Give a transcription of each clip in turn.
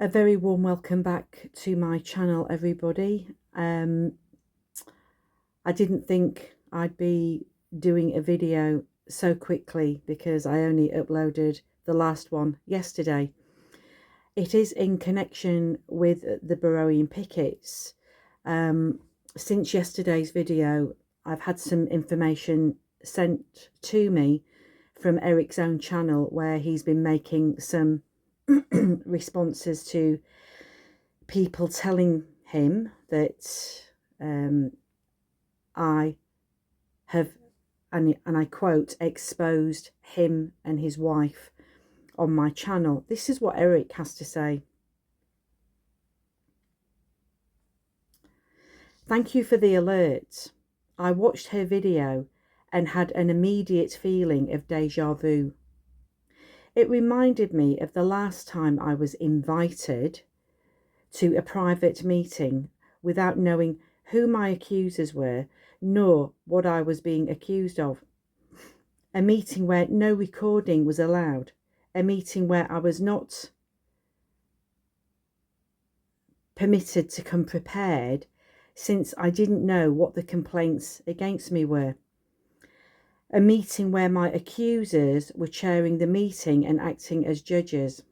A very warm welcome back to my channel, everybody. I didn't think I'd be doing a video so quickly because I only uploaded the last one yesterday. It is in connection with the BEROEAN PICKETS. Since yesterday's video, I've had some information sent to me from Eric's own channel where he's been making some responses to people telling him that I have, and I quote, exposed him and his wife on my channel. This is what Eric has to say. Thank you for the alert. I watched her video and had an immediate feeling of deja vu. It reminded me of the last time I was invited to a private meeting without knowing who my accusers were, nor what I was being accused of. A meeting where no recording was allowed. A meeting where I was not permitted to come prepared since I didn't know what the complaints against me were. A meeting where my accusers were chairing the meeting and acting as judges.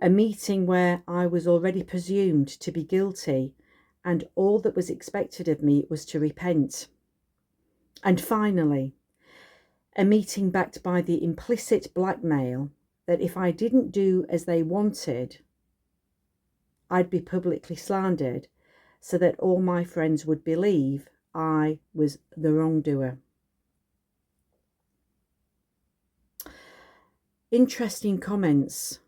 A meeting where I was already presumed to be guilty and all that was expected of me was to repent. And finally, a meeting backed by the implicit blackmail that if I didn't do as they wanted, I'd be publicly slandered so that all my friends would believe I was the wrongdoer. Interesting comments.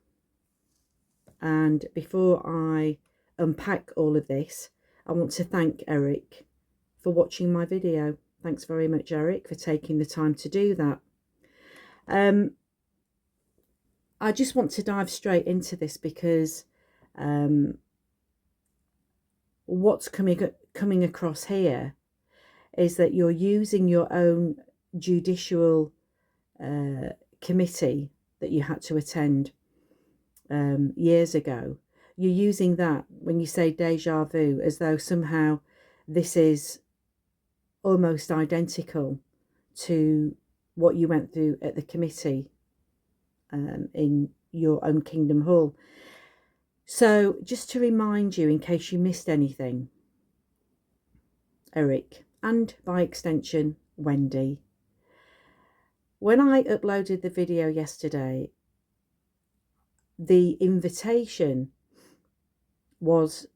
And before I unpack all of this, I want to thank Eric for watching my video. Thanks very much, Eric, for taking the time to do that. I just want to dive straight into this because what's coming across here is that you're using your own judicial committee that you had to attend years ago. You're using that when you say deja vu as though somehow this is almost identical to what you went through at the committee in your own Kingdom Hall. So just to remind you, in case you missed anything, Eric, and by extension Wendy, when I uploaded the video yesterday, the invitation was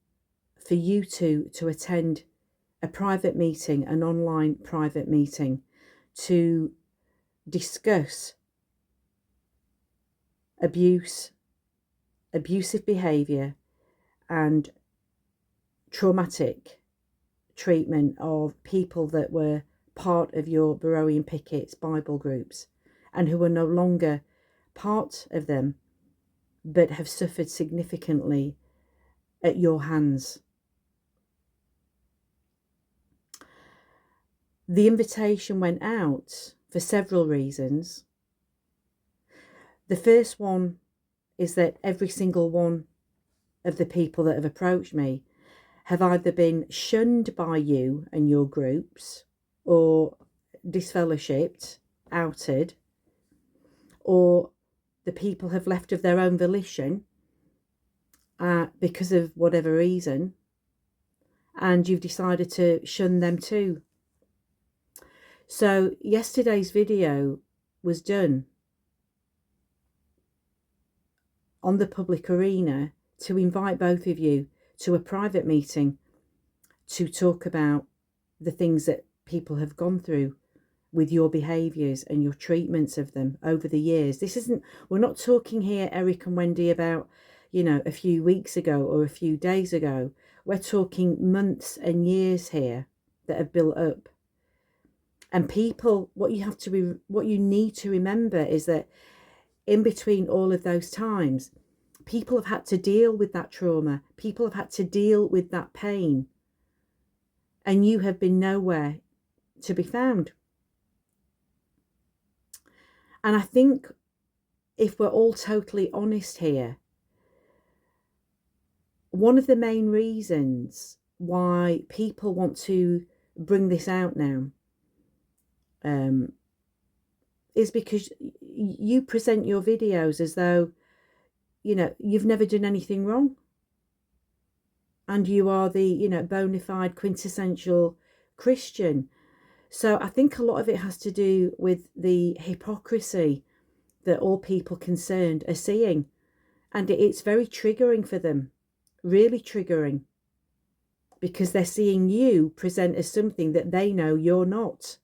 for you to attend a private meeting, an online private meeting, to discuss abuse, abusive behaviour and traumatic treatment of people that were part of your BEROEAN PICKETS Bible groups and who are no longer part of them but have suffered significantly at your hands. The invitation went out for several reasons. The first one is that every single one of the people that have approached me have either been shunned by you and your groups, or disfellowshipped, outed, or the people have left of their own volition because of whatever reason, and you've decided to shun them too. So yesterday's video was done on the public arena to invite both of you to a private meeting to talk about the things that people have gone through with your behaviours and your treatments of them over the years. This isn't, we're not talking here, Eric and Wendy, about, you know, a few weeks ago or a few days ago. We're talking months and years here that have built up. And people, what you need to remember is that in between all of those times, people have had to deal with that trauma. People have had to deal with that pain. And you have been nowhere to be found. And I think if we're all totally honest here, one of the main reasons why people want to bring this out now is because you present your videos as though, you know, you've never done anything wrong. And you are the, you know, bona fide quintessential Christian. So I think a lot of it has to do with the hypocrisy that all people concerned are seeing. And it's very triggering for them, really triggering, because they're seeing you present as something that they know you're not.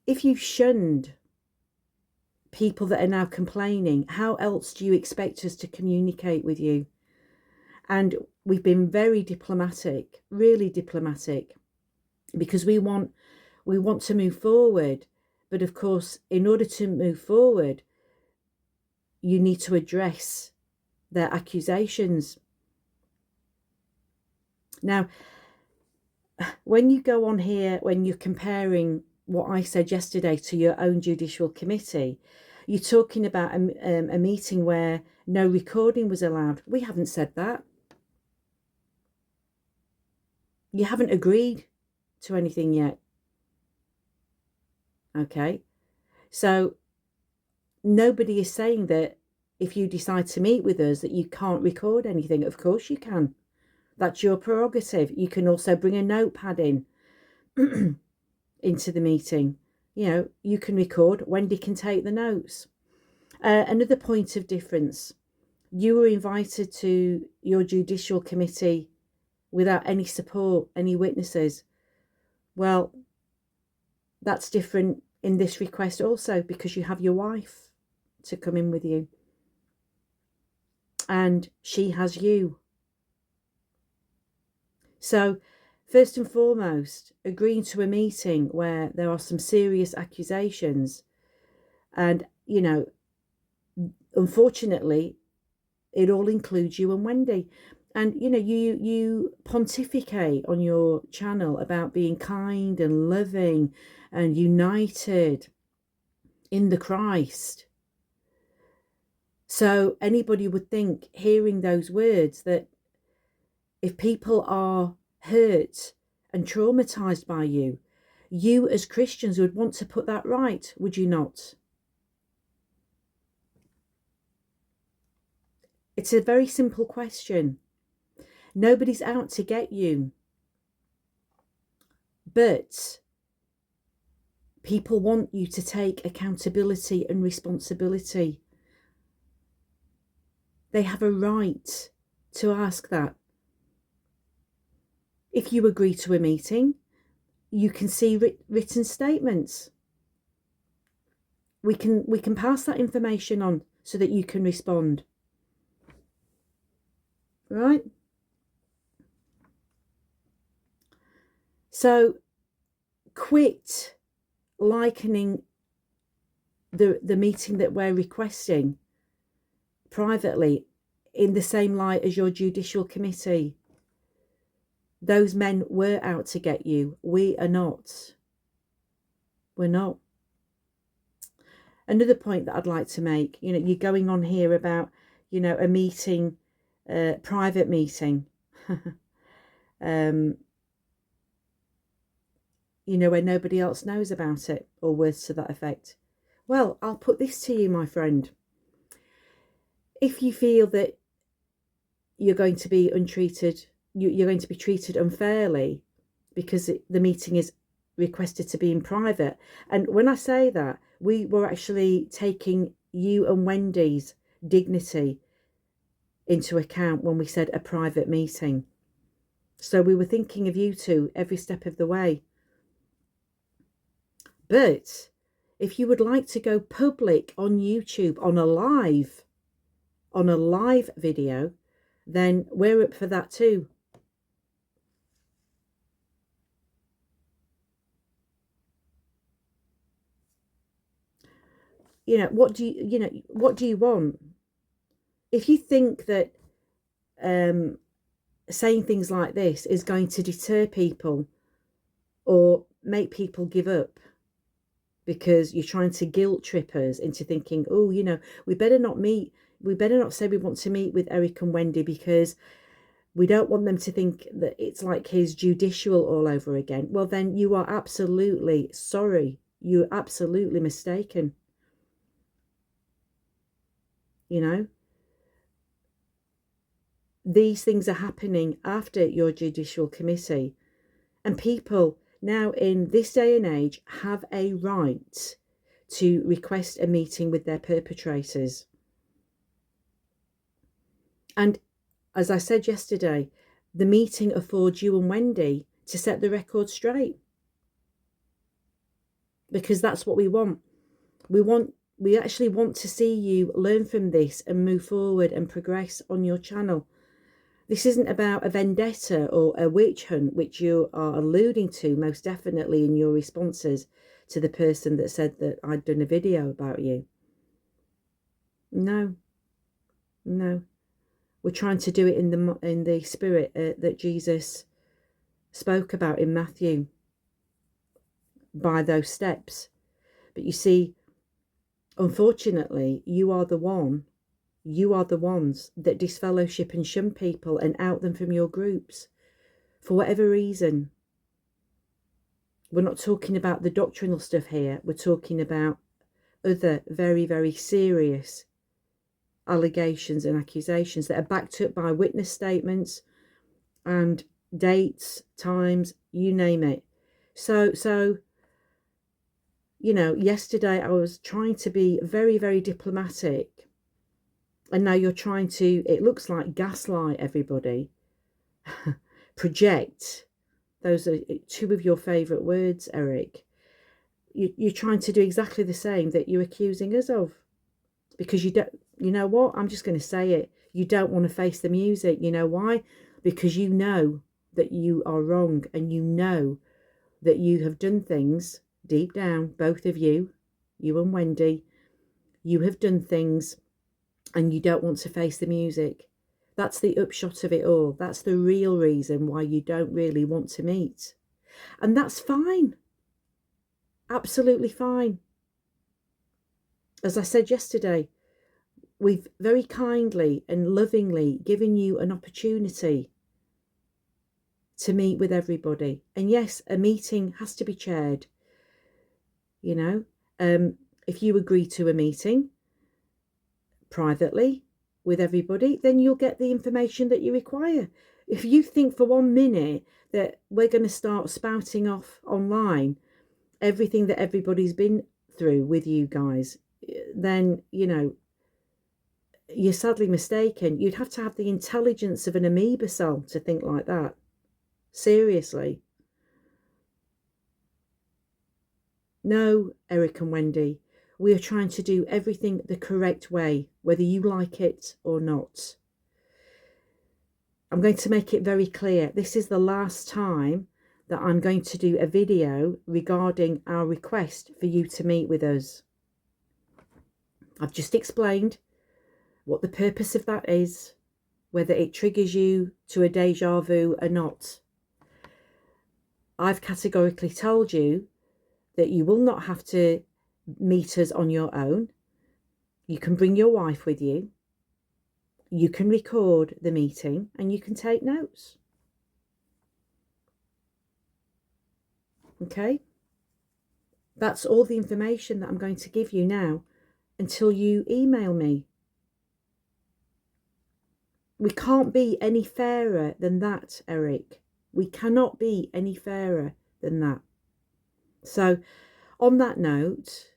If you've shunned people that are now complaining, how else do you expect us to communicate with you? And we've been very diplomatic, really diplomatic, because we want to move forward. But of course, in order to move forward, you need to address their accusations. Now, when you go on here, when you're comparing what I said yesterday to your own judicial committee, you're talking about a meeting where no recording was allowed. We haven't said that. You haven't agreed to anything yet. Okay, so nobody is saying that if you decide to meet with us that you can't record anything. Of course you can. That's your prerogative. You can also bring a notepad in into the meeting. You know, you can record. Wendy can take the notes. Another point of difference, you were invited to your judicial committee without any support, any witnesses. Well, that's different in this request also, because you have your wife to come in with you. And she has you. So, first and foremost, agreeing to a meeting where there are some serious accusations, and, you know, unfortunately, it all includes you and Wendy. And, you know, you pontificate on your channel about being kind and loving and united in the Christ. So anybody would think, hearing those words, that if people are hurt and traumatized by you, you as Christians would want to put that right, would you not? It's a very simple question. Nobody's out to get you. But people want you to take accountability and responsibility. They have a right to ask that. If you agree to a meeting, you can see written statements. We can pass that information on so that you can respond. Right? So quit likening the meeting that we're requesting privately in the same light as your judicial committee. Those men were out to get you. We are not. We're not. Another point that I'd like to make, you know, you're going on here about, you know, a meeting, private meeting, you know, where nobody else knows about it, or words to that effect. Well, I'll put this to you, my friend. If you feel that you're going to be untreated, you're going to be treated unfairly because the meeting is requested to be in private. And when I say that, we were actually taking you and Wendy's dignity into account when we said a private meeting. So we were thinking of you two every step of the way. But if you would like to go public on YouTube on a live video, then we're up for that too. You know, what do you want? If you think that saying things like this is going to deter people or make people give up, because you're trying to guilt trip us into thinking, oh, you know, we better not say we want to meet with Eric and Wendy because we don't want them to think that it's like his judicial all over again. Well, then you are absolutely sorry. You're absolutely mistaken. You know, these things are happening after your judicial committee, and people now in this day and age have a right to request a meeting with their perpetrators. And as I said yesterday, the meeting affords you and Wendy to set the record straight, because that's what we want. We actually want to see you learn from this and move forward and progress on your channel. This isn't about a vendetta or a witch hunt, which you are alluding to most definitely in your responses to the person that said that I'd done a video about you. No. We're trying to do it in the spirit that Jesus spoke about in Matthew, by those steps. But you see, unfortunately, you are the ones that disfellowship and shun people and out them from your groups for whatever reason. We're not talking about the doctrinal stuff here. We're talking about other very, very serious allegations and accusations that are backed up by witness statements and dates, times, you name it. So you know, yesterday I was trying to be very, very diplomatic, and now you're trying to, it looks like, gaslight everybody, project. Those are two of your favourite words, Eric. You're trying to do exactly the same that you're accusing us of, because you don't, you know what, I'm just going to say it, you don't want to face the music. You know why? Because you know that you are wrong, and you know that you have done things deep down, both of you and Wendy, you have done things and you don't want to face the music. That's the upshot of it all. That's the real reason why you don't really want to meet. And that's fine. Absolutely fine. As I said yesterday, we've very kindly and lovingly given you an opportunity to meet with everybody. And yes, a meeting has to be chaired. You know, if you agree to a meeting privately with everybody, then you'll get the information that you require. If you think for 1 minute that we're going to start spouting off online everything that everybody's been through with you guys, then, you know, you're sadly mistaken. You'd have to have the intelligence of an amoeba cell to think like that. Seriously. No, Eric and Wendy, we are trying to do everything the correct way, whether you like it or not. I'm going to make it very clear. This is the last time that I'm going to do a video regarding our request for you to meet with us. I've just explained what the purpose of that is, whether it triggers you to a deja vu or not. I've categorically told you that you will not have to meet us on your own. You can bring your wife with you. You can record the meeting and you can take notes. Okay? That's all the information that I'm going to give you now until you email me. We can't be any fairer than that, Eric. We cannot be any fairer than that. So, on that note,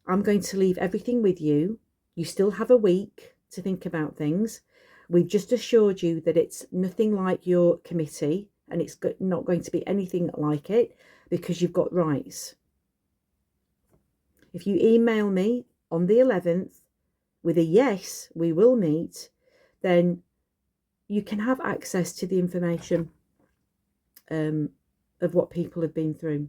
I'm going to leave everything with you. You still have a week to think about things. We've just assured you that it's nothing like your committee, and it's not going to be anything like it, because you've got rights. If you email me on the 11th with a yes, we will meet, then you can have access to the information of what people have been through.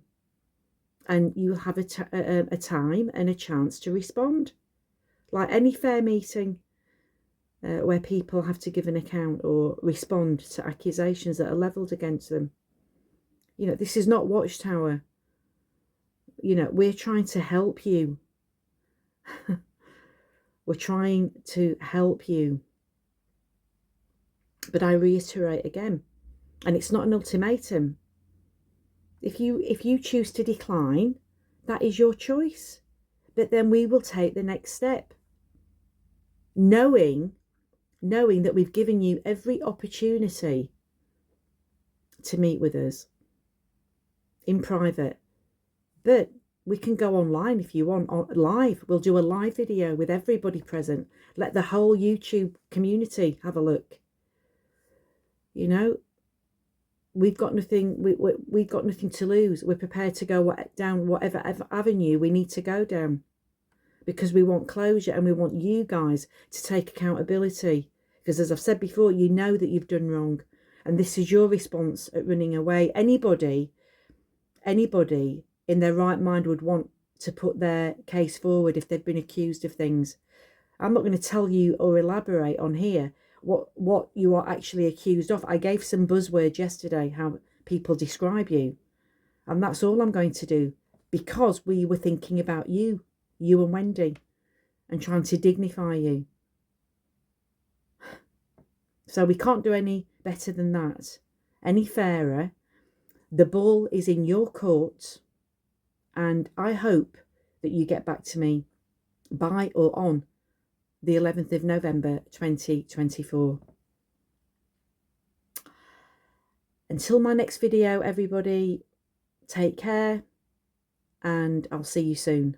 And you'll have a time and a chance to respond. Like any fair meeting where people have to give an account or respond to accusations that are levelled against them. You know, this is not Watchtower. You know, we're trying to help you. We're trying to help you. But I reiterate again, and it's not an ultimatum. If you choose to decline, that is your choice. But then we will take the next step, knowing that we've given you every opportunity to meet with us in private. But we can go online if you want, live. We'll do a live video with everybody present. Let the whole YouTube community have a look. You know, we've got nothing. We've got nothing to lose. We're prepared to go down whatever avenue we need to go down, because we want closure and we want you guys to take accountability. Because as I've said before, you know that you've done wrong, and this is your response at running away. Anybody in their right mind would want to put their case forward if they'd been accused of things. I'm not going to tell you or elaborate on here what you are actually accused of. I gave some buzzwords yesterday, how people describe you. And that's all I'm going to do, because we were thinking about you and Wendy, and trying to dignify you. So we can't do any better than that, any fairer. The ball is in your court, and I hope that you get back to me by or on the 11th of November 2024. Until my next video, everybody, take care, and I'll see you soon.